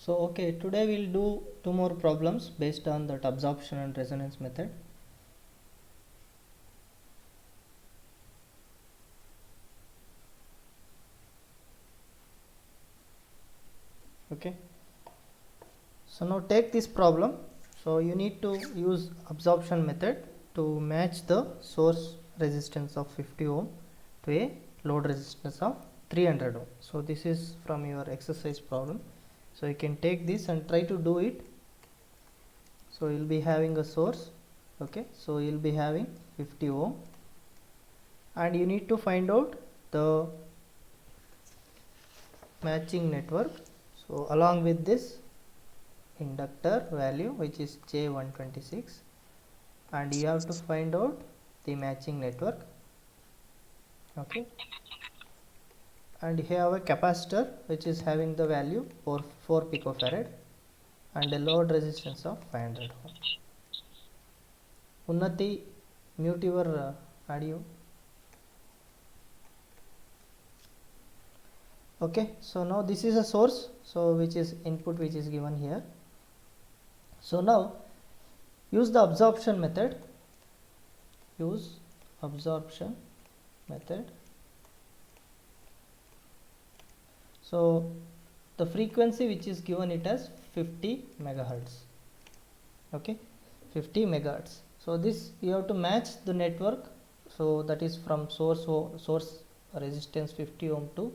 So okay, today we'll do two more problems based on that absorption and resonance method. Okay, so now take this problem. So you need to use absorption method to match the source resistance of 50 ohm to a load resistance of 300 ohm. So this is from your exercise problem. So you can take this and try to do it. So you'll be having a source. Okay, so you'll be having 50 ohm and you need to find out the matching network. So along with this inductor value, which is J126, and you have to find out the matching network. Okay, and you have a capacitor which is having the value for 4 picofarad and a load resistance of 500 ohm. Unnati, mute your audio. Okay, so now this is a source, so which is input which is given here. So now use the absorption method. Use absorption method. So the frequency which is given it as 50 megahertz. Okay, 50 megahertz. So this you have to match the network. So that is from source resistance 50 ohm to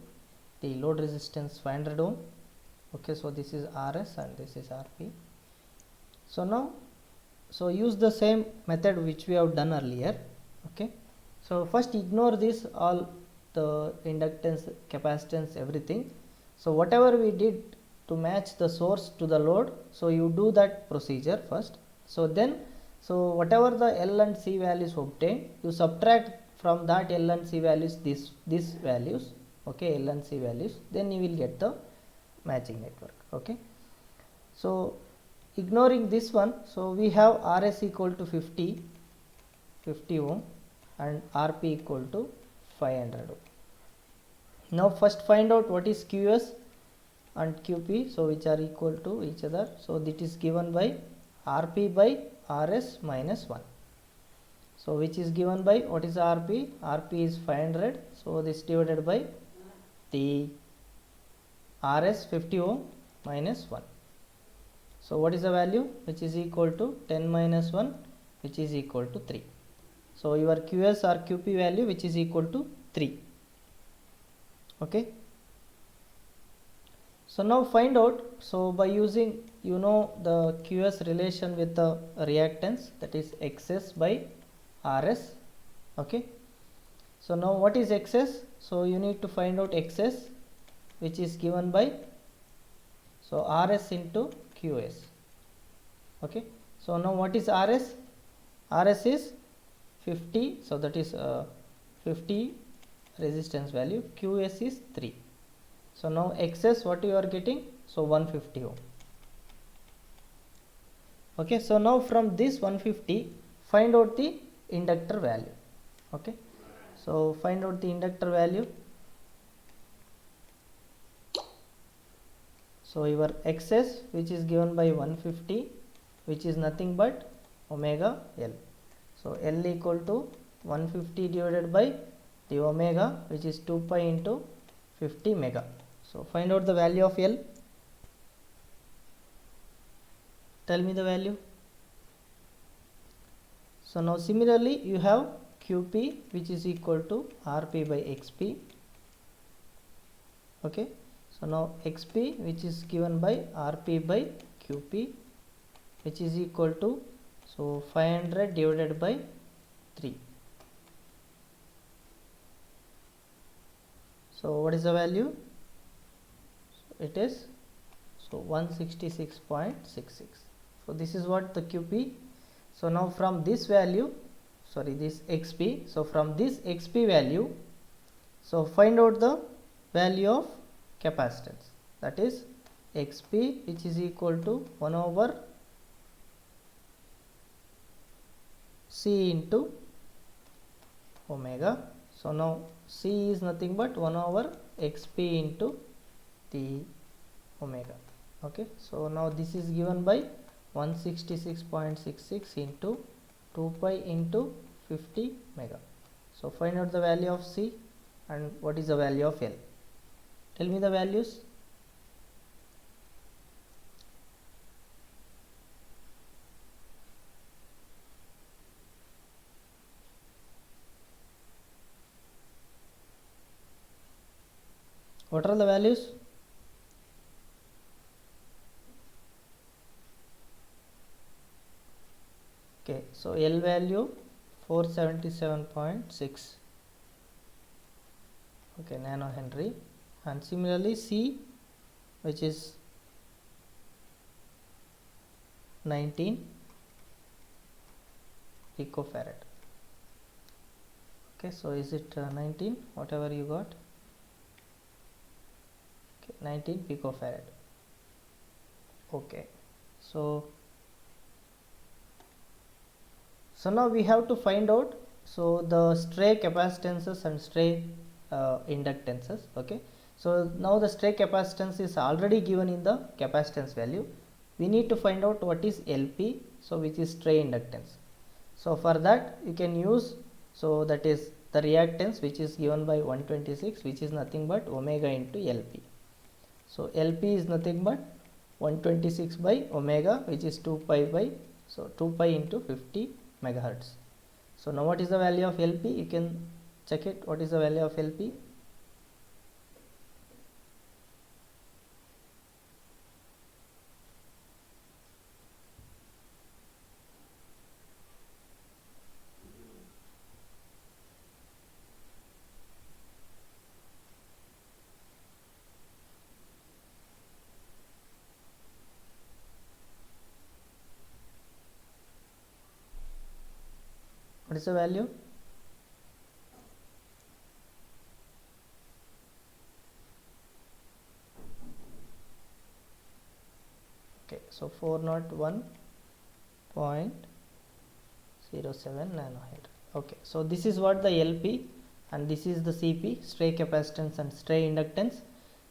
the load resistance 500 ohm. Okay, so this is RS and this is RP. So now, so use the same method which we have done earlier. Okay, so first ignore this all the inductance, capacitance, everything. So whatever we did to match the source to the load, so you do that procedure first. So then, so whatever the L and C values obtained, you subtract from that L and C values these values. Okay, L and C values, then you will get the matching network. Okay, so ignoring this one, so we have RS equal to 50 ohm and RP equal to 500 ohm. Now first find out what is QS and QP, so which are equal to each other. So that is given by RP by RS minus 1. So which is given by, what is RP? RP is 500, so this divided by the RS 50 ohm minus 1. So what is the value? Which is equal to 10 minus 1, which is equal to 3. So your QS or QP value which is equal to 3. Okay, so now find out, so by using the QS relation with the reactance, that is XS by RS. Okay, so now what is XS? So you need to find out XS, which is given by, so RS into QS. Okay, so now what is RS? RS is 50, so that is 50 resistance value. QS is 3. So now XS, what you are getting? So 150 ohm. Okay, so now from this 150 find out the inductor value. Okay, so find out the inductor value. So your XS, which is given by 150, which is nothing but omega L. So L equal to 150 divided by the omega, which is 2 pi into 50 mega. So find out the value of L. Tell me the value. So now similarly you have QP, which is equal to RP by XP. Okay, so now XP, which is given by RP by QP, which is equal to, so 500 divided by 3. So what is the value? So it is, so 166.66. So this is what the QP. So now from this value, sorry, this XP, so from this XP value, so find out the value of capacitance, that is XP, which is equal to 1 over C into omega. So now C is nothing but 1 over XP into the omega. Okay, so now this is given by 166.66 into 2 pi into 50 mega. So find out the value of C and what is the value of L. Tell me the values. What are the values? Okay, so L value 477.6, okay, nano Henry, and similarly C, which is 19 picofarad. Okay, so is it 19, whatever you got? Okay, 19 picofarad. Okay, so now we have to find out the stray capacitances and stray inductances. Okay, so now the stray capacitance is already given in the capacitance value. We need to find out what is LP, so which is stray inductance. So for that you can use, so that is the reactance which is given by 126, which is nothing but omega into LP. So LP is nothing but 126 by omega, which is 2 pi by, so 2 pi into 50 megahertz. So now what is the value of LP? You can check it. What is the value of LP? What is the value? Okay, so 401.07 nanohenry. Okay, so this is what the LP and this is the CP, stray capacitance and stray inductance.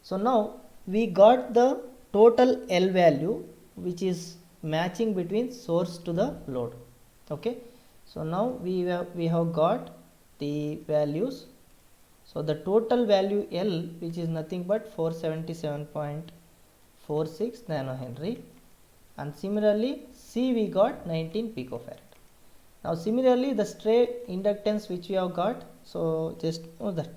So now we got the total L value which is matching between source to the load. Okay, so now we have got the values. So the total value L, which is nothing but 477.46 nanohenry, and similarly C we got 19 picofarad. Now similarly the stray inductance which we have got, so just know that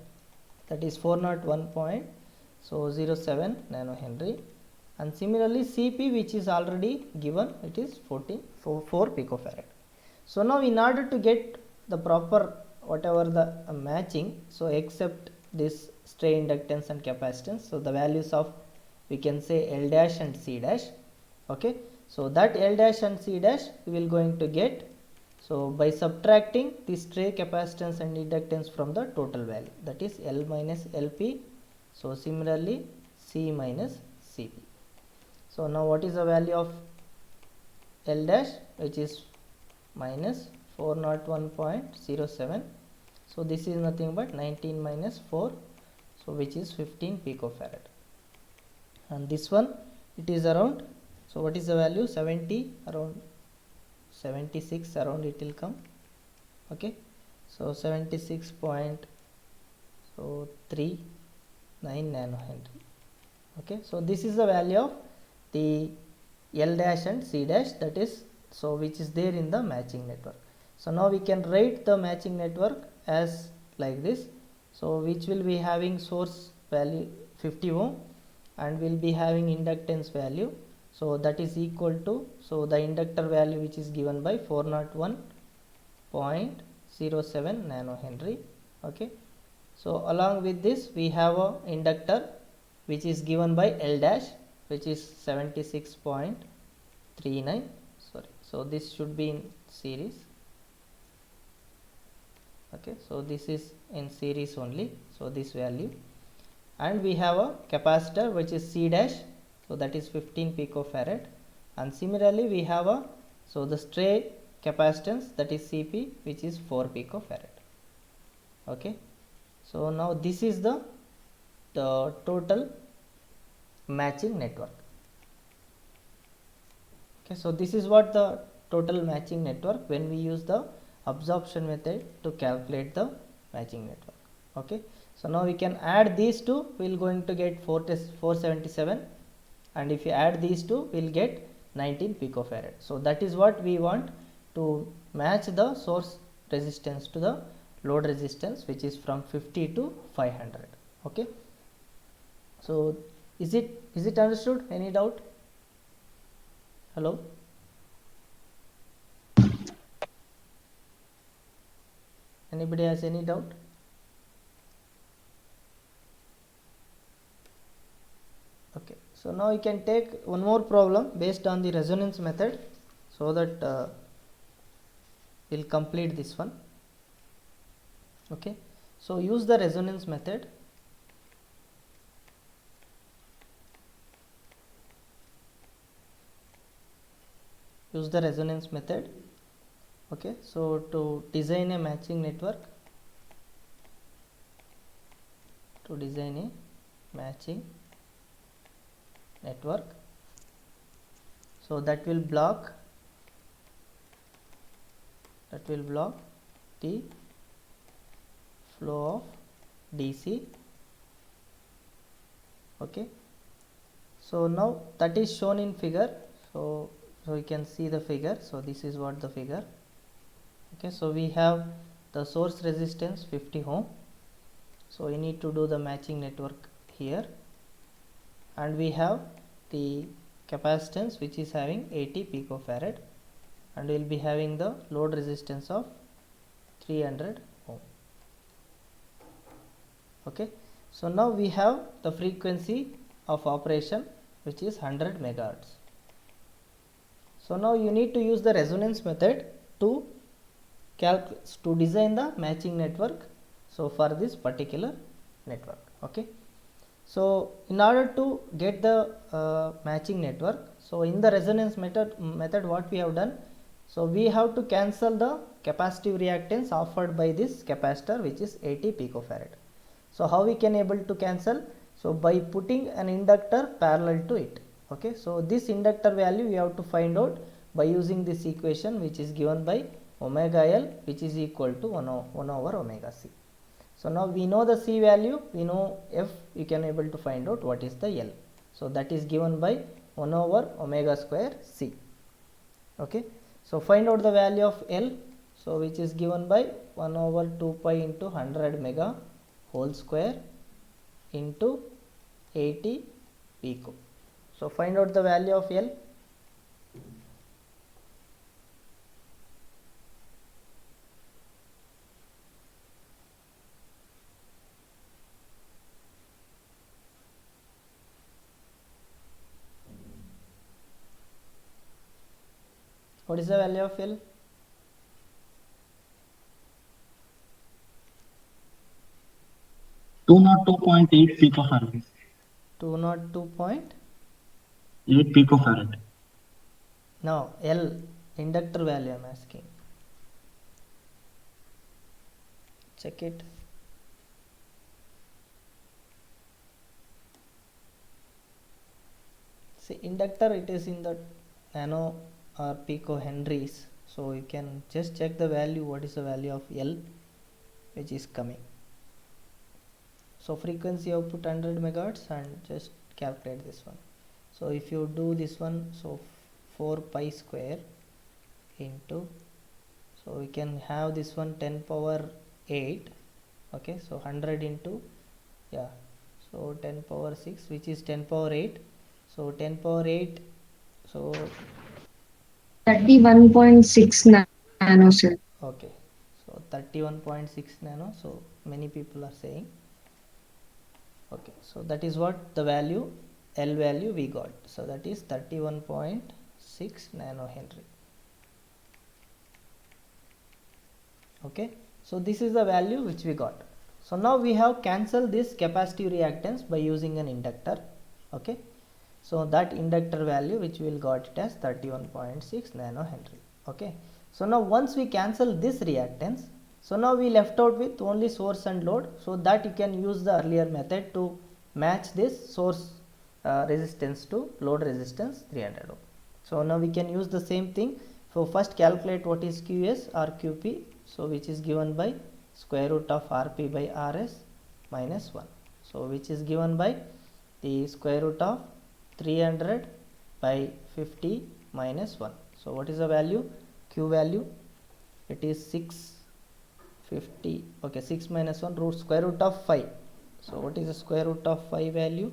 is 401.07 nanohenry, and similarly Cp, which is already given, it is 4 picofarad. So now in order to get the proper whatever the matching, so except this stray inductance and capacitance, so the values of, we can say, L dash and C dash. Okay, so that L dash and C dash we will going to get, so by subtracting the stray capacitance and inductance from the total value, that is L minus LP. So similarly C minus CP. So now what is the value of L dash, which is minus 401.07. so this is nothing but 19 minus 4, so which is 15 picofarad, and this one it is around, so what is the value? 70, around 76 around it will come. Okay, so 76.39 nanohenry. Okay, so this is the value of the L dash and C dash, that is, so which is there in the matching network. So now we can write the matching network as like this, so which will be having source value 50 ohm and will be having inductance value, so that is equal to, so the inductor value which is given by 401.07 nanohenry. Okay, so along with this we have a inductor which is given by L dash, which is 76.39. sorry, so this should be in series. Okay, so this is in series only, so this value, and we have a capacitor which is C dash, so that is 15 picofarad, and similarly we have a, so the stray capacitance, that is Cp, which is 4 picofarad. Okay, so now this is the total matching network. Okay, so this is what the total matching network when we use the absorption method to calculate the matching network. Okay, so now we can add these two, we'll going to get 477, and if you add these two, we'll get 19 picofarad. So that is what we want to match the source resistance to the load resistance, which is from 50 to 500. Okay, so is it understood? Any doubt? Hello? Anybody has any doubt? Okay, so now you can take one more problem based on the resonance method, so that we'll complete this one. Okay, so use the resonance method. Use the resonance method. Okay, so to design a matching network, so that will block the flow of DC. Okay, so now that is shown in figure, so you can see the figure. So this is what the figure. Okay, so we have the source resistance 50 ohm, so we need to do the matching network here, and we have the capacitance which is having 80 picofarad, and we will be having the load resistance of 300 ohm. Okay, so now we have the frequency of operation, which is 100 megahertz. So now you need to use the resonance method to design the matching network, so for this particular network. Okay, so in order to get the matching network, so in the resonance method what we have done, so we have to cancel the capacitive reactance offered by this capacitor, which is 80 picofarad. So how we can able to cancel? So by putting an inductor parallel to it. Okay, so this inductor value we have to find out by using this equation, which is given by omega L, which is equal to 1 over omega C. So now we know the C value, we know F, we can able to find out what is the L. So that is given by 1 over omega square C. Okay, so find out the value of L, so which is given by 1 over 2 pi into 100 mega whole square into 80 pico. So find out the value of L. What is the value of L? Two not 2.8 picofarad. 202.8 picofarad. No, L, inductor value I am asking. Check it. See, inductor, it is in the nano or pico henries, so you can just check the value, what is the value of L which is coming. So frequency output 100 megahertz, and just calculate this one. So if you do this one, so 4 pi square into, so we can have this one 10 power 8. Okay, so 100 into, yeah, so 10 power 6, which is 10 power 8. So 10 power 8, so 31.6 nano, sir. okay, so 31.6 nano, so many people are saying. Okay, so that is what the value, L value we got, so that is 31.6 nano henry. Okay, so this is the value which we got. So now we have cancelled this capacitive reactance by using an inductor. Okay, so that inductor value which we will got it as 31.6 nano henry. Okay, so now once we cancel this reactance, so now we left out with only source and load, so that you can use the earlier method to match this source resistance to load resistance 300 ohm. So now we can use the same thing. So first calculate what is Qs or Qp, so which is given by square root of Rp by Rs minus 1. So which is given by the square root of 300 by 50 minus 1. So what is the value? Q value, it is 650. Okay, 6 minus 1 root square root of 5. So what is the square root of 5 value?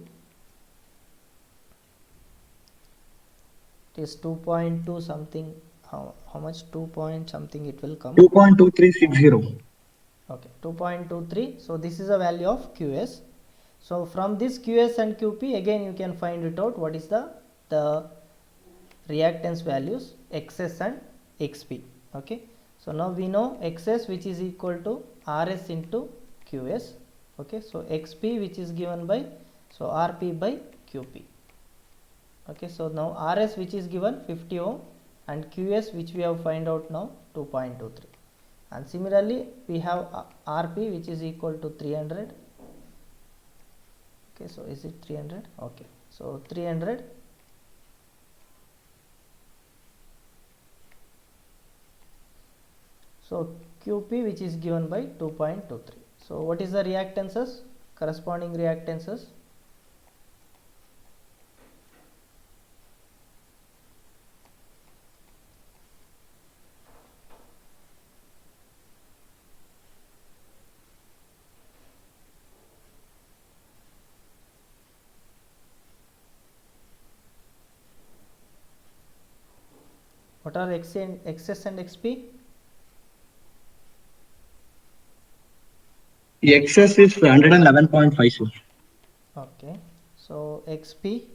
It is 2.2 something. How much? 2 point something it will come. 2.2360. Okay, 2.23. So this is the value of Qs. So from this Qs and Qp, again you can find it out what is the reactance values Xs and Xp. Okay, so now we know Xs, which is equal to Rs into Qs. Okay, so Xp, which is given by, so Rp by Qp. Okay, so now Rs, which is given 50 ohm, and Qs, which we have find out now 2.23. And similarly we have Rp, which is equal to 300. Okay, so is it 300? Okay, so 300. So Qp, which is given by 2.23. So what is the reactances? Corresponding reactances. What are Xs and Xp? The excess is 111.56. Okay, so Xp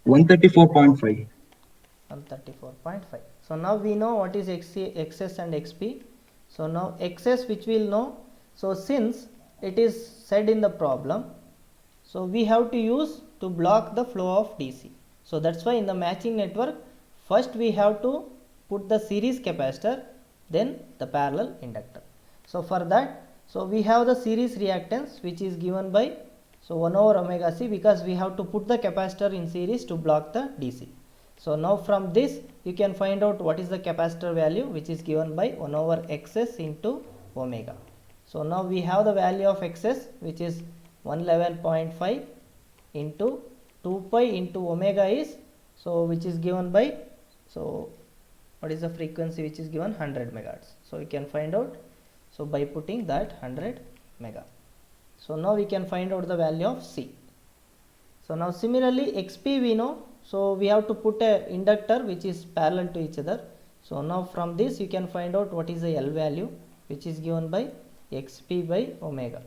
134.5. 134.5. So now we know what is Xs and Xp. So now Xs, which we will know. So since it is said in the problem, so we have to use to block the flow of DC. So that's why in the matching network, first we have to put the series capacitor, then the parallel inductor. So for that, so we have the series reactance, which is given by, so 1 over omega c, because we have to put the capacitor in series to block the DC. So now from this you can find out what is the capacitor value, which is given by 1 over Xs into omega. So now we have the value of Xs, which is 111.5 into 2 pi into omega is, so which is given by, so what is the frequency which is given? 100 megahertz. So we can find out, so by putting that 100 mega. So now we can find out the value of C. So now similarly Xp we know, so we have to put a inductor which is parallel to each other. So now from this you can find out what is the L value, which is given by Xp by omega.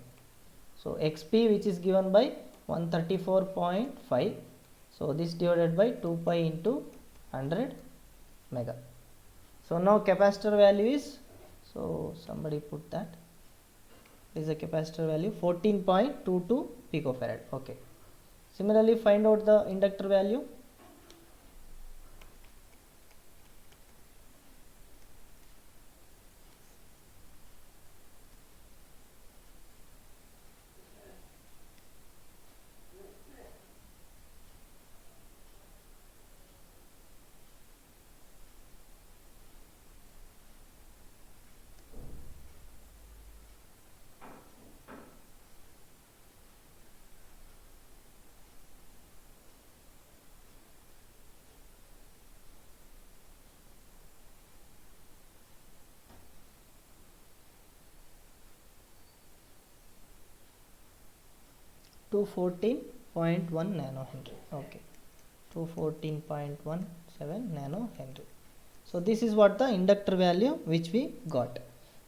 So Xp, which is given by 134.5. So this divided by 2 pi into 100 mega. So now capacitor value is, so somebody put that, is the capacitor value 14.22 picofarad. Okay, similarly find out the inductor value. To 14.1 nano henry. Okay, to 14.17 nano henry. So this is what the inductor value which we got.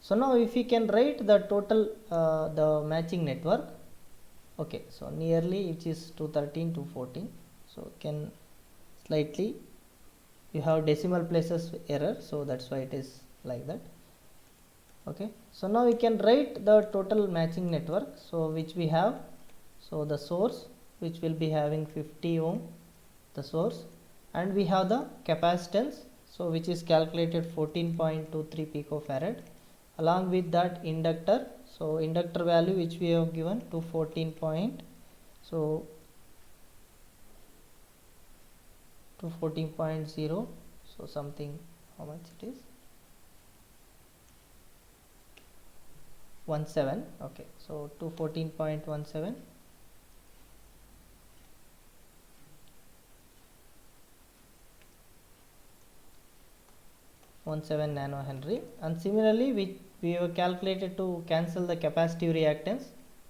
So now if we can write the total the matching network. Okay, so nearly which is 213 to 14. So can slightly, you have decimal places error, so that's why it is like that. Okay, so now we can write the total matching network, so which we have. So the source, which will be having 50 ohm, the source, and we have the capacitance, so which is calculated 14.23 picofarad, along with that inductor. So inductor value which we have given to 14. So 214.0, so something, how much it is, 17. Okay, so 214.17, nano Henry. And similarly we have calculated to cancel the capacitive reactance,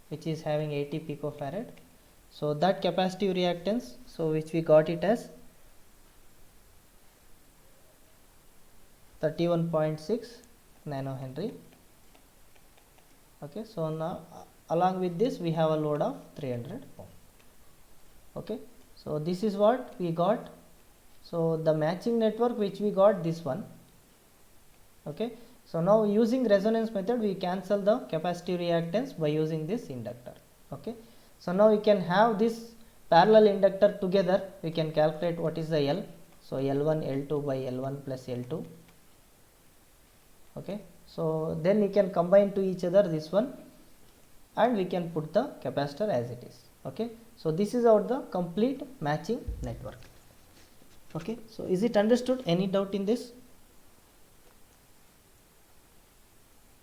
which is having 80 picofarad. So that capacitive reactance, so which we got it as 31.6 nano Henry. Okay, so now along with this we have a load of 300 ohm. Okay, so this is what we got. So the matching network which we got, this one. Okay, so now using resonance method we cancel the capacitive reactance by using this inductor. Okay, so now we can have this parallel inductor together, we can calculate what is the L. So L1 L2 by L1 plus L2. Okay, so then we can combine to each other this one, and we can put the capacitor as it is. Okay, so this is our the complete matching network. Okay, so is it understood? Any doubt in this?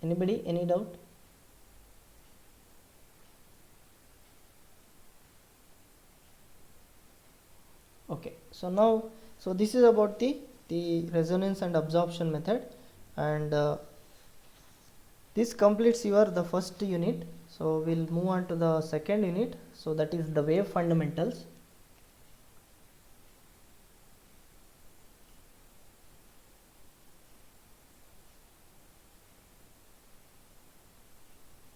Anybody, any doubt? Okay, so now, so this is about the resonance and absorption method, and this completes your the first unit. So we'll move on to the second unit, so that is the wave fundamentals.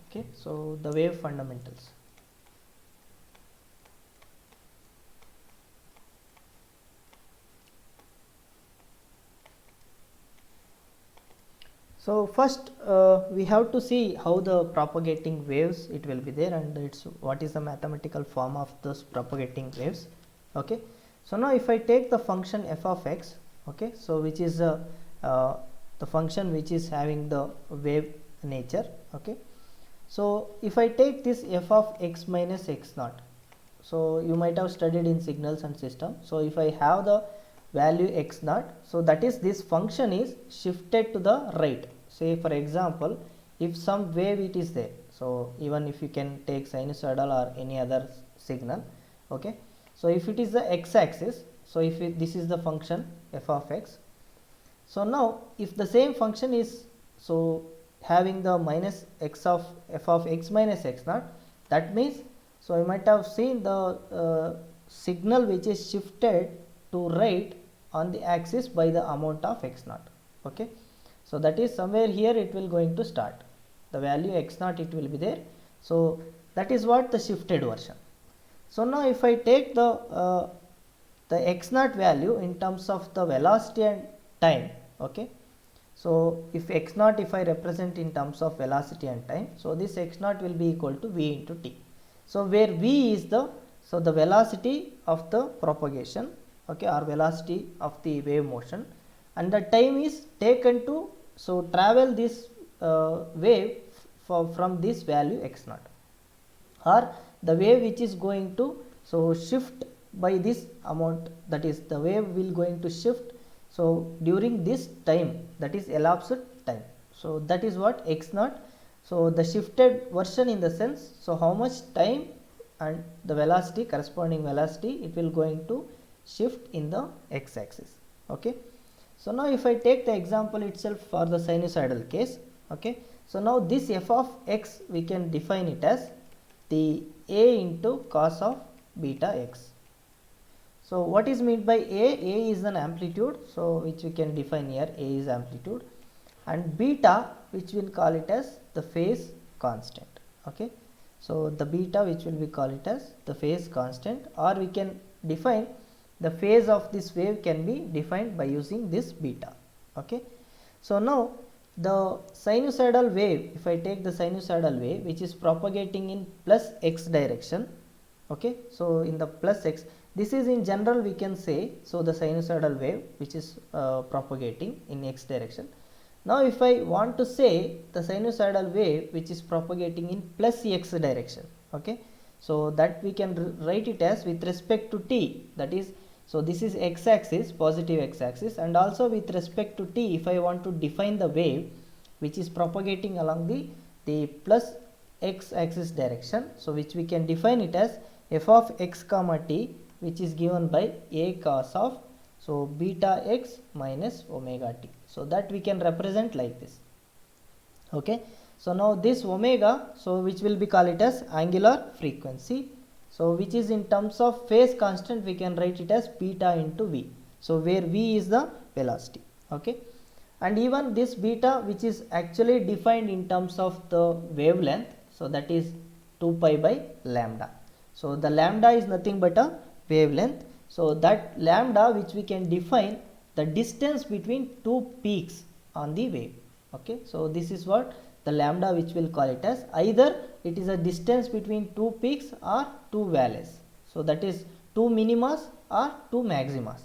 Okay, so the wave fundamentals. So first we have to see how the propagating waves it will be there, and it's what is the mathematical form of those propagating waves. Okay, so now if I take the function f of x, okay, so which is the function which is having the wave nature. Okay, so if I take this f of x minus x naught, so you might have studied in signals and system. So if I have the value x naught, so that is this function is shifted to the right. Say for example, if some wave it is there, so even if you can take sinusoidal or any other signal. Okay, so if it is the x-axis, so if this is the function f of x, so now if the same function is so having the minus x of f of x minus x naught, that means, so you might have seen the signal which is shifted to right on the axis by the amount of x naught. Okay, so that is somewhere here it will going to start, the value x naught it will be there. So that is what the shifted version. So now if I take the x naught value in terms of the velocity and time. Okay, so if x naught if I represent in terms of velocity and time, so this x naught will be equal to v into t. So where v is the, so the velocity of the propagation, okay, or velocity of the wave motion, and the time is taken to so travel this wave from this value x naught, or the wave which is going to so shift by this amount, that is the wave will going to shift so during this time, that is elapsed time. So that is what x naught, so the shifted version in the sense, so how much time and the velocity, corresponding velocity it will going to shift in the x-axis. Okay, so now if I take the example itself for the sinusoidal case. Okay, so now this f of x we can define it as the a into cos of beta x. So what is meant by a is an amplitude, so which we can define here, a is amplitude, and beta which we'll call it as the phase constant. Okay, so the beta which will be call it as the phase constant, or we can define the phase of this wave can be defined by using this beta. Okay, so now the sinusoidal wave, if I take the sinusoidal wave which is propagating in plus x direction. Okay, so in the plus x, this is in general we can say, so the sinusoidal wave which is propagating in x direction. Now if I want to say the sinusoidal wave which is propagating in plus x direction. Okay, so that we can write it as with respect to t, that is So this is x-axis, positive x-axis, and also with respect to t, if I want to define the wave which is propagating along the plus x-axis direction, so which we can define it as f of x comma t, which is given by a cos of so beta x minus omega t. So that we can represent like this. Okay, so now this omega, so which will be called it as angular frequency, so which is in terms of phase constant, we can write it as beta into v, so where v is the velocity. Okay, and even this beta, which is actually defined in terms of the wavelength, so that is 2 pi by lambda. So the lambda is nothing but a wavelength, so that lambda which we can define the distance between two peaks on the wave. Okay, so this is what the lambda which we'll call it as, either it is a distance between two peaks or two valleys, so that is two minimas or two maximas.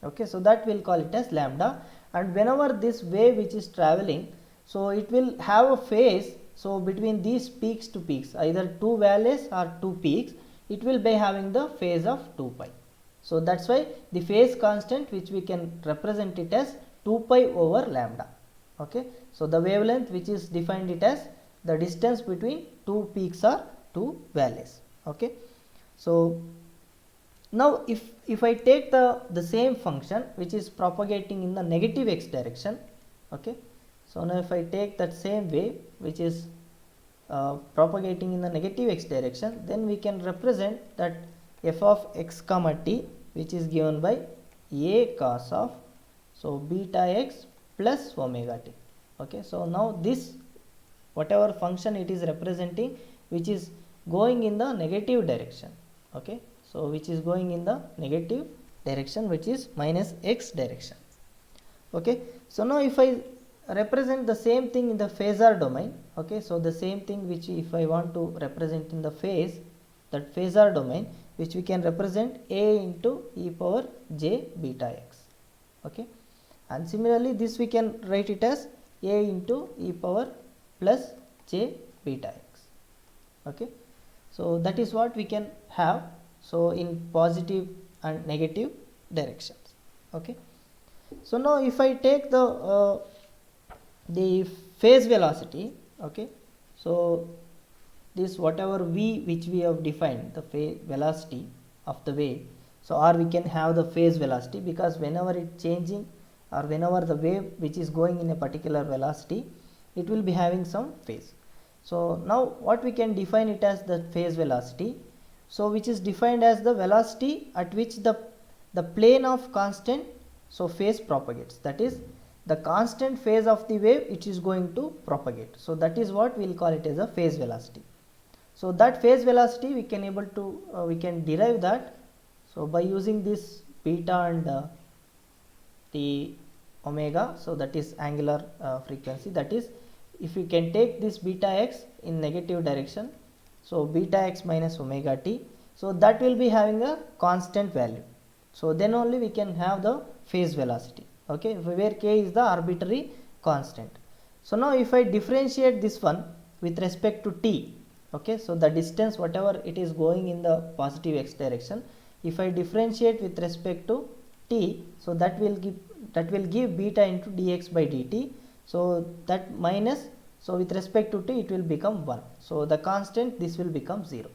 Okay, so that we'll call it as lambda. And whenever this wave which is traveling, so it will have a phase, so between these peaks to peaks, either two valleys or two peaks, it will be having the phase of 2 pi. So that's why the phase constant which we can represent it as 2 pi over lambda. Okay, so the wavelength which is defined it as the distance between two peaks or two valleys. Okay, so now if I take the same function which is propagating in the negative x direction, okay, so now if I take that same wave which is propagating in the negative x direction, then we can represent that f of x comma t, which is given by a cos of so beta x plus omega t. Okay, so now this whatever function it is representing which is going in the negative direction. Okay, so which is going in the negative direction, which is minus x direction. Okay, so now if I represent the same thing in the phasor domain, okay, so the same thing which if I want to represent in the phase, that phasor domain, which we can represent a into e power j beta x. Okay, and similarly this we can write it as a into e power plus j beta x. Okay, so that is what we can have, so in positive and negative directions. Okay, so now if I take the phase velocity, okay, so this whatever v which we have defined, the phase velocity of the wave, so or we can have the phase velocity, because whenever it changing or whenever the wave which is going in a particular velocity, it will be having some phase. So now what we can define it as the phase velocity, so which is defined as the velocity at which the plane of constant so phase propagates, that is the constant phase of the wave it is going to propagate. So that is what we will call it as a phase velocity. So that phase velocity we can able to we can derive that, so by using this beta and the omega, so that is angular frequency, that is if you can take this beta x in negative direction, so beta x minus omega t, so that will be having a constant value, so then only we can have the phase velocity. Okay, where k is the arbitrary constant. So now if I differentiate this one with respect to t, okay, so the distance whatever it is going in the positive x direction, if I differentiate with respect to t, so that will give beta into dx by dt, so that minus, so with respect to t it will become 1, so the constant this will become 0.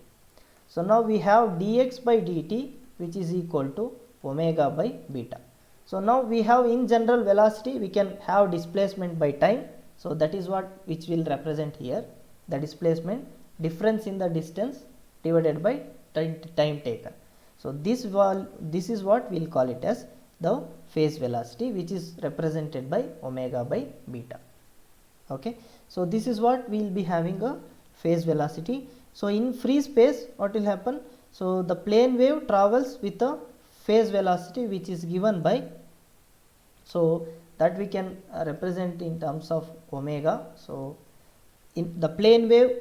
So now we have dx by dt which is equal to omega by beta. So now we have in general velocity, we can have displacement by time, so that is what which will represent here, the displacement difference in the distance divided by time taken. So this is what we will call it as the phase velocity, which is represented by omega by beta. Okay, so this is what we will be having a phase velocity. So in free space what will happen, so the plane wave travels with a phase velocity which is given by, so that we can represent in terms of omega. So in the plane wave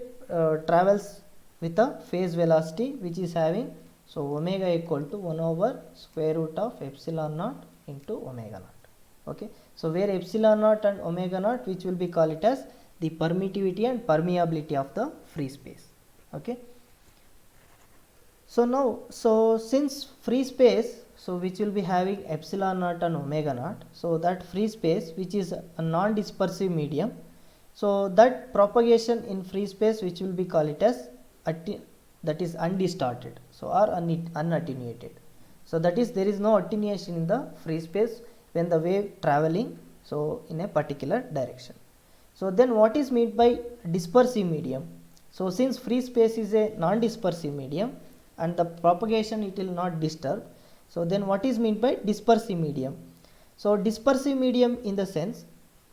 travels with a phase velocity which is having, so omega equal to 1 over square root of epsilon naught into omega naught. Okay, so where epsilon naught and omega naught which will be called it as the permittivity and permeability of the free space. Okay, so now, so since free space, so which will be having epsilon naught and omega naught, so that free space which is a non-dispersive medium, so that propagation in free space which will be called it as that is undistorted, so or unattenuated. So that is there is no attenuation in the free space when the wave traveling so in a particular direction. So then what is meant by dispersive medium? So since free space is a non-dispersive medium and the propagation it will not disturb, so then what is meant by dispersive medium? So dispersive medium in the sense,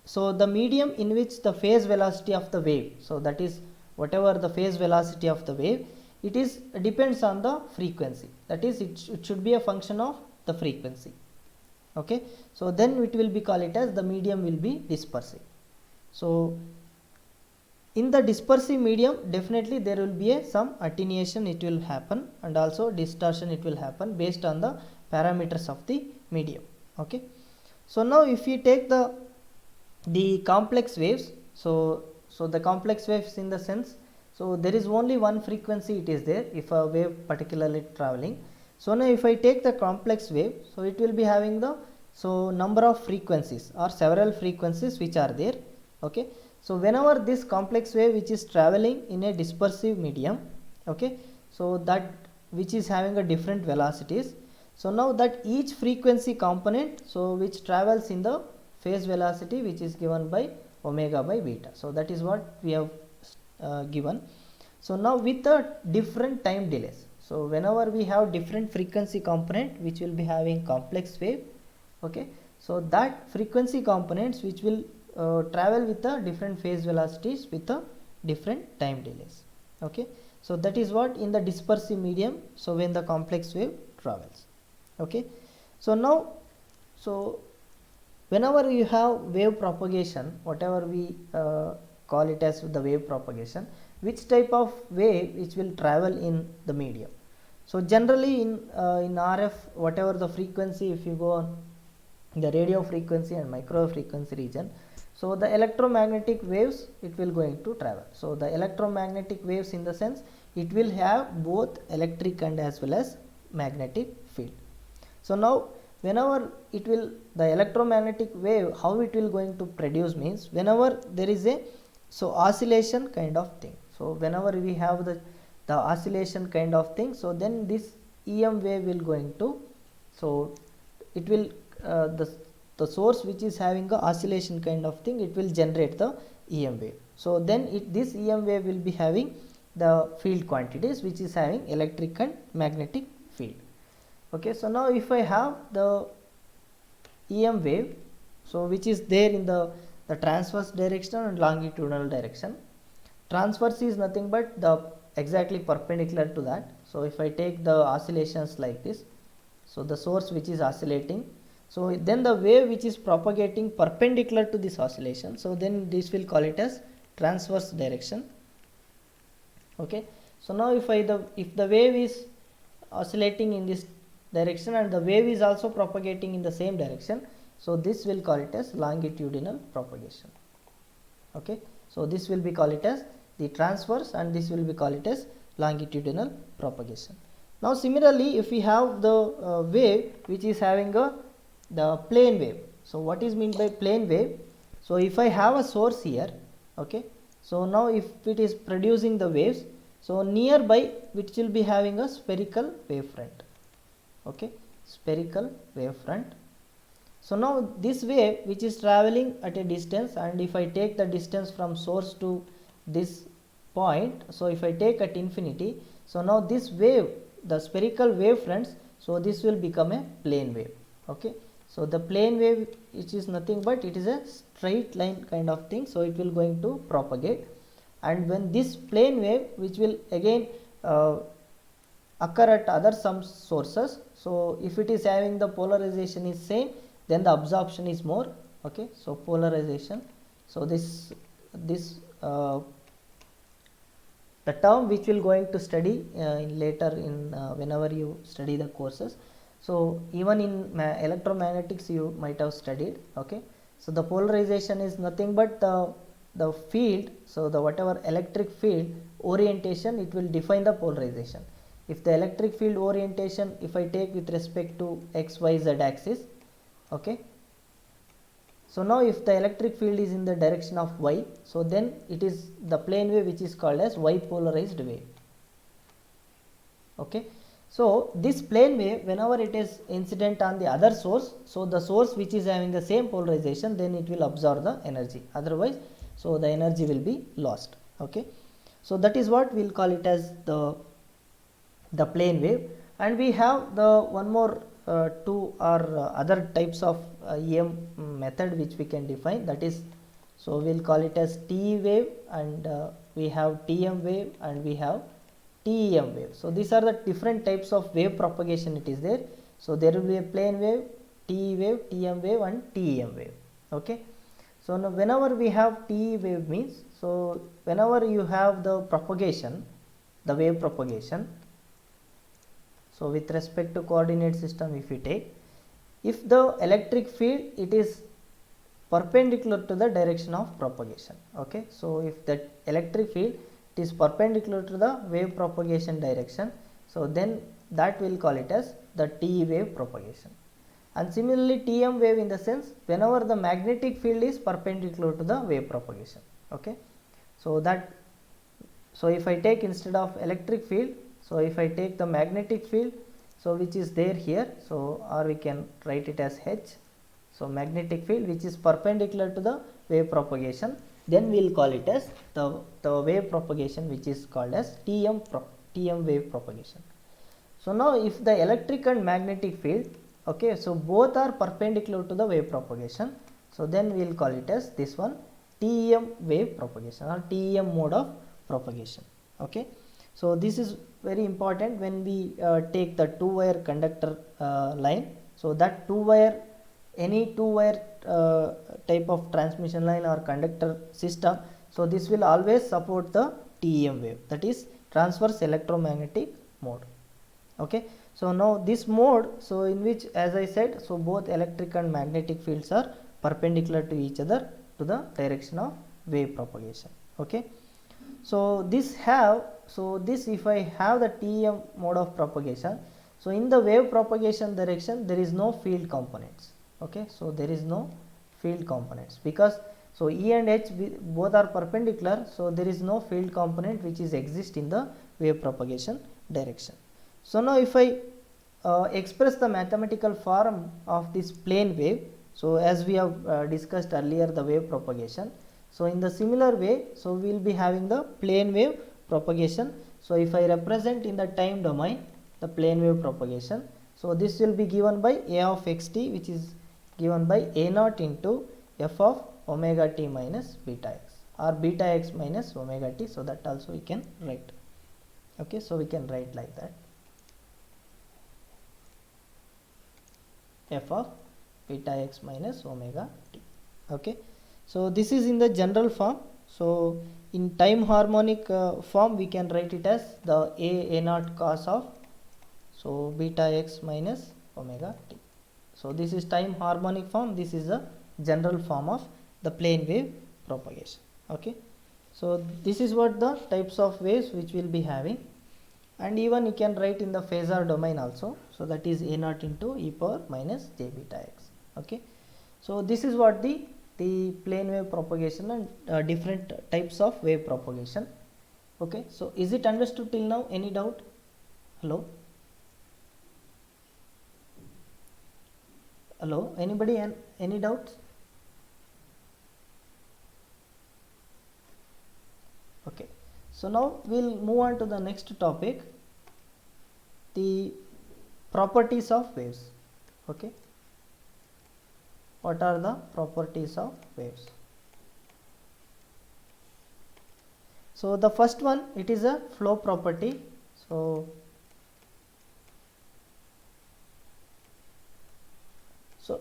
so the medium in which the phase velocity of the wave, so that is whatever the phase velocity of the wave, it is depends on the frequency, that is it should be a function of the frequency. Okay, so then it will be called it as the medium will be dispersive. So in the dispersive medium definitely there will be some attenuation it will happen and also distortion it will happen based on the parameters of the medium. Okay, so now if we take the complex waves, so the complex waves in the sense, so there is only one frequency it is there if a wave particularly traveling. So now if I take the complex wave, so it will be having the number of frequencies or several frequencies which are there. Okay, so whenever this complex wave which is traveling in a dispersive medium, okay, so that which is having a different velocities, so now that each frequency component so which travels in the phase velocity which is given by omega by beta, so that is what we have given. So now with the different time delays, so whenever we have different frequency component which will be having complex wave, okay, so that frequency components which will travel with the different phase velocities with the different time delays. Okay, so that is what in the dispersive medium, so when the complex wave travels. Okay, so now so whenever you have wave propagation, whatever we call it as the wave propagation, which type of wave which will travel in the medium? So generally in RF, whatever the frequency, if you go on the radio frequency and micro frequency region, so the electromagnetic waves it will going to travel. So the electromagnetic waves in the sense it will have both electric and as well as magnetic field. So now whenever it will the electromagnetic wave, how it will going to produce means whenever there is a oscillation kind of thing. So whenever we have the oscillation kind of thing, so then this EM wave will going to, so it will the source which is having a oscillation kind of thing, it will generate the EM wave. So then this EM wave will be having the field quantities which is having electric and magnetic field. Okay, so now if I have the EM wave, so which is there in the transverse direction and longitudinal direction. Transverse is nothing but the exactly perpendicular to that. So if I take the oscillations like this, so the source which is oscillating, so then the wave which is propagating perpendicular to this oscillation, so then this will call it as transverse direction. Okay, so now if the wave is oscillating in this direction and the wave is also propagating in the same direction, so this will call it as longitudinal propagation. Okay, so this will be called it as the transverse and this will be called it as longitudinal propagation. Now similarly if we have the wave which is having the plane wave, so what is meant by plane wave? So if I have a source here, okay, so now if it is producing the waves, so nearby which will be having a spherical wavefront. Okay, spherical wavefront. So now this wave which is traveling at a distance, and if I take the distance from source to this point, so if I take at infinity, so now this wave, the spherical wavefronts, so this will become a plane wave. Okay, so the plane wave which is nothing but it is a straight line kind of thing, so it will going to propagate. And when this plane wave which will again occur at other some sources, so if it is having the polarization is same, then the absorption is more. Okay, so polarization, so this the term which will going to study in later in whenever you study the courses, so even in electromagnetics you might have studied. Okay, so the polarization is nothing but the field, so the whatever electric field orientation, it will define the polarization. if the electric field orientation, if I take with respect to x, y, z axis, okay. So now if the electric field is in the direction of y, so then it is the plane wave which is called as y polarized wave, okay. So this plane wave, whenever it is incident on the other source, so the source which is having the same polarization, then it will absorb the energy, otherwise so the energy will be lost, okay. So that is what we will call it as the plane wave. And we have the one more two or other types of EM method which we can define, that is, so we will call it as TE wave, and we have TM wave, and we have TEM wave. So these are the different types of wave propagation it is there. So there will be a plane wave, TE wave, TM wave, and TEM wave, okay. So now whenever we have TE wave means, so whenever you have the propagation, the wave propagation, so with respect to coordinate system, if you take, if the electric field, it is perpendicular to the direction of propagation, okay. So if that electric field, it is perpendicular to the wave propagation direction, so then that will call it as the TE wave propagation. And similarly TM wave, in the sense whenever the magnetic field is perpendicular to the wave propagation, okay. So that, so if I take instead of electric field, so if I take the magnetic field, so which is there here, so or we can write it as H, so magnetic field which is perpendicular to the wave propagation, then we will call it as the wave propagation which is called as TM wave propagation. So now if the electric and magnetic field, okay, so both are perpendicular to the wave propagation, so then we will call it as this one TEM wave propagation or TEM mode of propagation, okay. So this is very important when we take the two wire conductor line. So that two wire, any two wire type of transmission line or conductor system, so this will always support the TEM wave, that is transverse electromagnetic mode, okay. So now this mode, so in which, as I said, so both electric and magnetic fields are perpendicular to each other to the direction of wave propagation, okay. So this have, so this if I have the TEM mode of propagation, so in the wave propagation direction there is no field components, okay. So there is no field components because so E and H both are perpendicular, so there is no field component which is exist in the wave propagation direction. So now if I express the mathematical form of this plane wave, so as we have discussed earlier the wave propagation, so in the similar way, so we will be having the plane wave propagation. So if I represent in the time domain the plane wave propagation, so this will be given by A of xt, which is given by A naught into f of omega t minus beta x, or beta x minus omega t, so that also we can write, okay. So we can write like that, f of beta x minus omega t, okay. So this is in the general form. So in time harmonic form we can write it as the A naught cos of, so beta x minus omega t. So this is time harmonic form, this is the general form of the plane wave propagation, okay. So this is what the types of waves which will be having, and even you can write in the phasor domain also, so that is A naught into e power minus j beta x, okay. So this is what the plane wave propagation and different types of wave propagation, okay. So is it understood till now? Any doubt? Hello, hello, anybody, and any doubts? Okay, so now we'll move on to the next topic, the properties of waves, okay. What are the properties of waves? So the first one, it is a flow property. So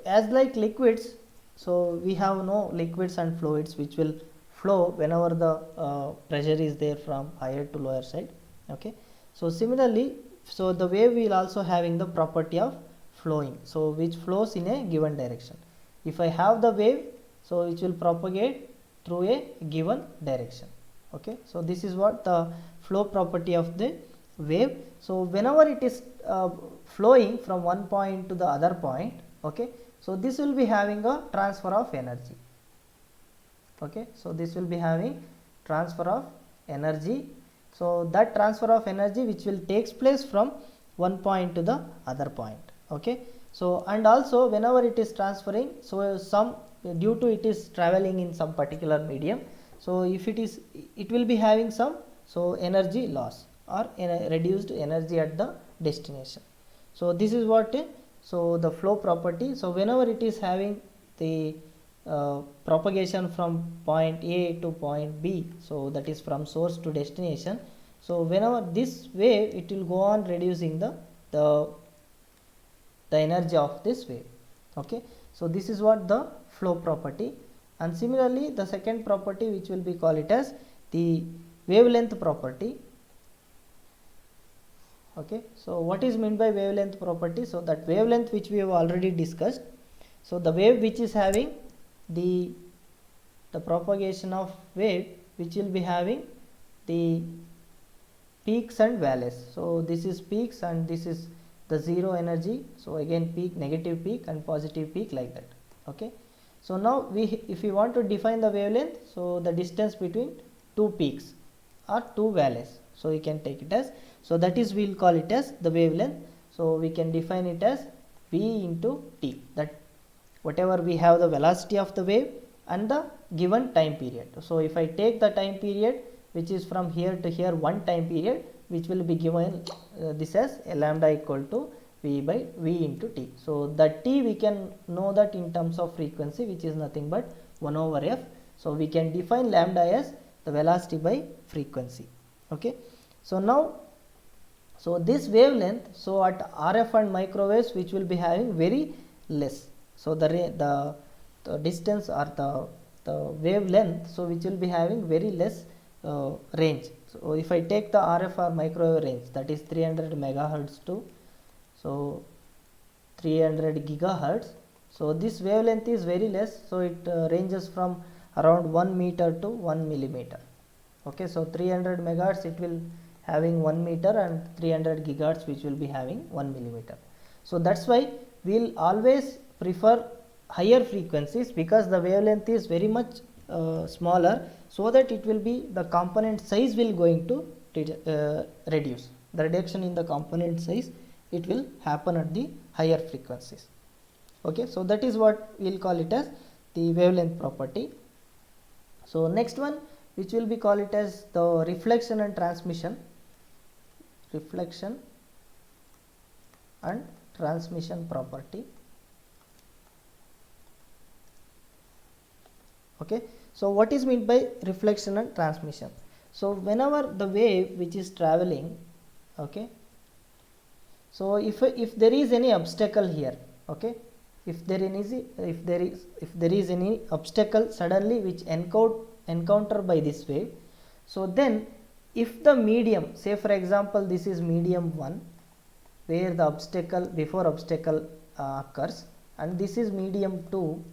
as like liquids, so we have no liquids and fluids which will flow whenever the pressure is there from higher to lower side, okay. So similarly, so the wave will also having the property of flowing, so which flows in a given direction. If I have the wave, so it will propagate through a given direction, okay. So this is what the flow property of the wave. So whenever it is flowing from one point to the other point, okay, so this will be having a transfer of energy. Okay, so this will be having transfer of energy. So that transfer of energy which will takes place from one point to the other point. Okay, so and also whenever it is transferring, so some due to it is traveling in some particular medium, so if it will be having some so energy loss or reduced energy at the destination. So this is what so the flow property. So whenever it is having the propagation from point A to point B, so that is from source to destination, so whenever this wave it will go on reducing the energy of this wave. Okay, so this is what the flow property. And similarly the second property which will be call it as the wavelength property. Okay, so what is meant by wavelength property? So that wavelength which we have already discussed, so the wave which is having the propagation of wave which will be having the peaks and valleys. So this is peaks and this is the zero energy, so again peak, negative peak and positive peak, like that. Okay, so now if we want to define the wavelength, so the distance between two peaks or two valleys, so you can take it as, so that is we will call it as the wavelength. So we can define it as V into T, that whatever we have the velocity of the wave and the given time period. So if I take the time period which is from here to here, one time period, which will be given this as lambda equal to V by V into T. So that T we can know that in terms of frequency, which is nothing but 1 over F. So we can define lambda as the velocity by frequency. Okay, so now so this wavelength, so at RF and microwaves which will be having very less, so the distance or the wavelength, so which will be having very less range. So if I take the RF or microwave range, that is 300 megahertz to so 300 gigahertz, so this wavelength is very less, so it ranges from around 1 meter to 1 millimeter. Okay, so 300 megahertz it will having 1 meter and 300 gigahertz which will be having 1 millimeter. So that's why we will always prefer higher frequencies, because the wavelength is very much smaller, so that it will be the component size will going to reduce. The reduction in the component size, it will happen at the higher frequencies. Okay, so that is what we will call it as the wavelength property. So next one which will be call it as the reflection and transmission. Reflection and transmission property. Okay, so what is meant by reflection and transmission? So whenever the wave which is traveling, okay, so if there is any obstacle here, okay, if there is any obstacle suddenly which encounter by this wave, so then if the medium, say for example this is medium 1 where the obstacle occurs, and this is medium 2,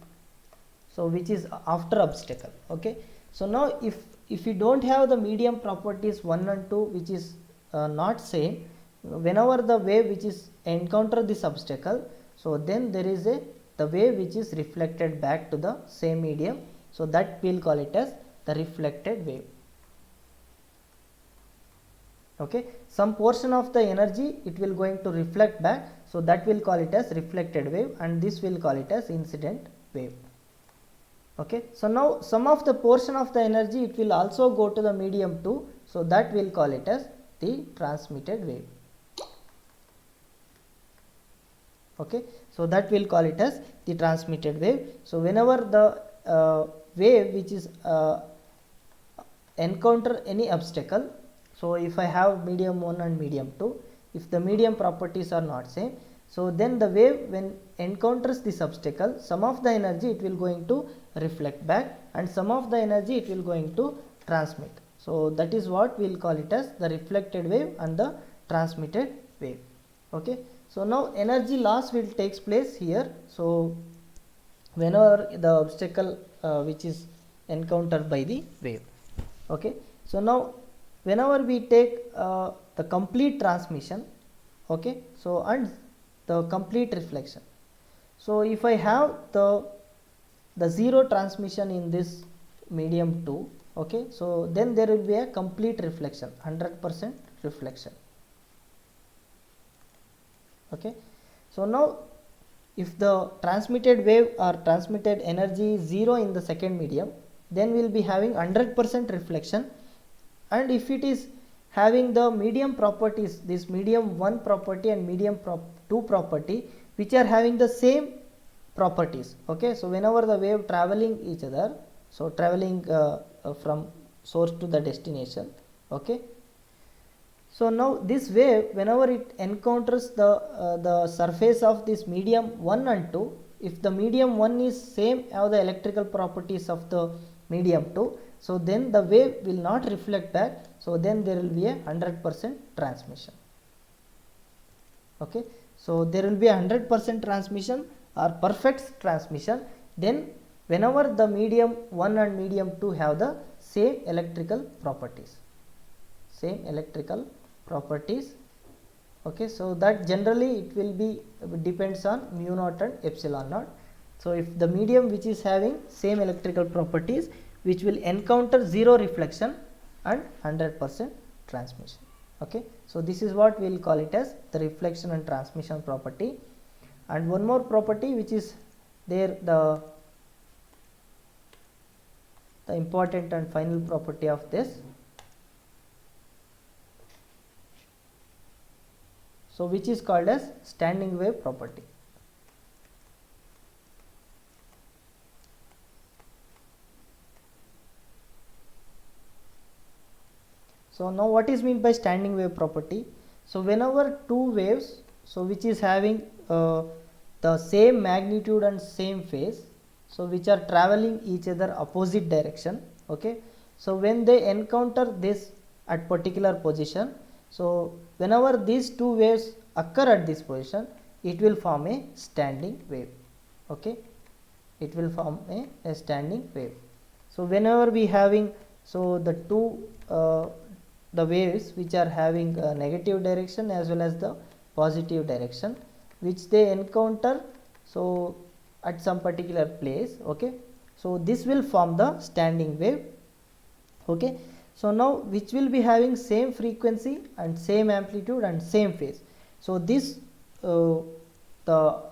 so which is after obstacle. Okay, so now if you don't have the medium properties 1 and 2 which is not same, whenever the wave which is encounter this obstacle, so then there is the wave which is reflected back to the same medium, so that we will call it as the reflected wave. Okay, some portion of the energy it will going to reflect back, so that will call it as reflected wave, and this will call it as incident wave. Okay, so now some of the portion of the energy it will also go to the medium 2, so that will call it as the transmitted wave. Okay, so that will call it as the transmitted wave. So whenever the wave which is encounter any obstacle, so if I have medium 1 and medium 2, if the medium properties are not same, so then the wave when encounters this obstacle, some of the energy it will going to reflect back and some of the energy it will going to transmit. So that is what we will call it as the reflected wave and the transmitted wave. Okay, so now energy loss will takes place here. So whenever the obstacle which is encountered by the wave. Okay, so now whenever we take the complete transmission, okay, so and the complete reflection. So if I have the zero transmission in this medium 2, okay, so then there will be a complete reflection, 100% reflection, okay. So now if the transmitted wave or transmitted energy is 0 in the second medium, then we will be having 100% reflection. And if it is having the medium properties, this medium 1 property and medium 2 property, which are having the same properties, okay, so whenever the wave traveling each other, so traveling from source to the destination, okay, so now this wave, whenever it encounters the surface of this medium 1 and 2, if the medium 1 is same have the electrical properties of the medium 2, so then the wave will not reflect back, so then there will be a 100% transmission, okay. So there will be a 100% transmission or perfect transmission then whenever the medium 1 and medium 2 have the same electrical properties, okay. So that generally it will be depends on mu naught and epsilon naught. So if the medium which is having same electrical properties, which will encounter zero reflection and 100% transmission, okay. So this is what we will call it as the reflection and transmission property. And one more property which is there, the important and final property of this, so which is called as standing wave property. So now what is meant by standing wave property? So whenever two waves, so which is having the same magnitude and same phase, so which are traveling each other opposite direction, okay, so when they encounter this at particular position, so whenever these two waves occur at this position, it will form a standing wave, okay, it will form a standing wave. So whenever we having, so the two the waves which are having a negative direction as well as the positive direction, which they encounter so at some particular place, okay, so this will form the standing wave, okay. So now which will be having same frequency and same amplitude and same phase. So this the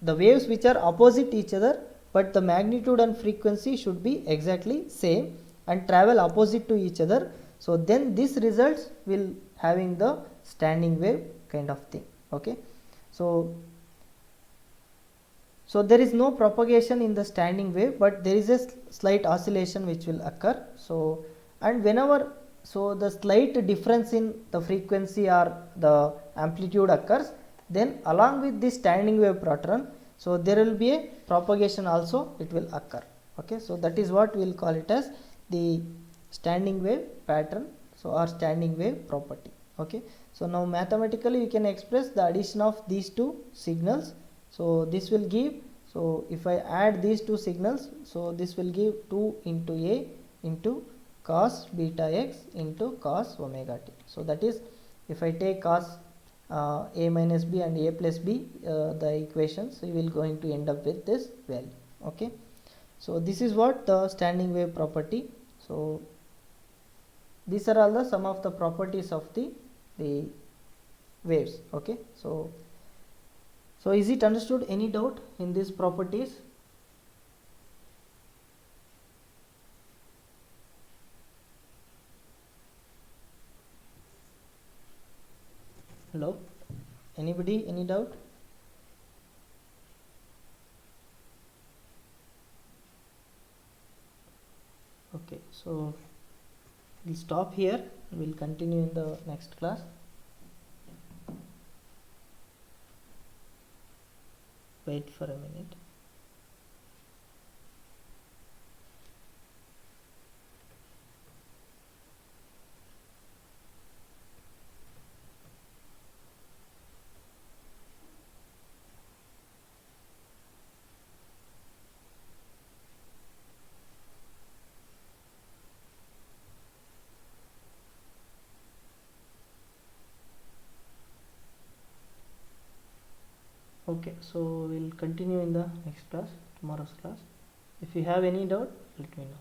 waves which are opposite each other, but the magnitude and frequency should be exactly same and travel opposite to each other, so then this results will having the standing wave kind of thing, okay. So there is no propagation in the standing wave, but there is a slight oscillation which will occur. So and whenever so the slight difference in the frequency or the amplitude occurs, then along with this standing wave pattern, so there will be a propagation also, it will occur, okay. So that is what we will call it as the standing wave pattern, so or standing wave property, okay. So now mathematically we can express the addition of these two signals, so this will give, so if I add these two signals, so this will give 2 into a into cos beta x into cos omega t. So that is, if I take cos a minus b and a plus b the equations, so you will going to end up with this value, okay. So this is what the standing wave property. So these are all the some of the properties of the waves, okay. So is it understood? Any doubt in these properties? Hello, anybody, any doubt? Okay, so we'll stop here, we'll continue in the next class. Wait for a minute. Okay, so we'll continue in the next class, tomorrow's class. If you have any doubt, let me know.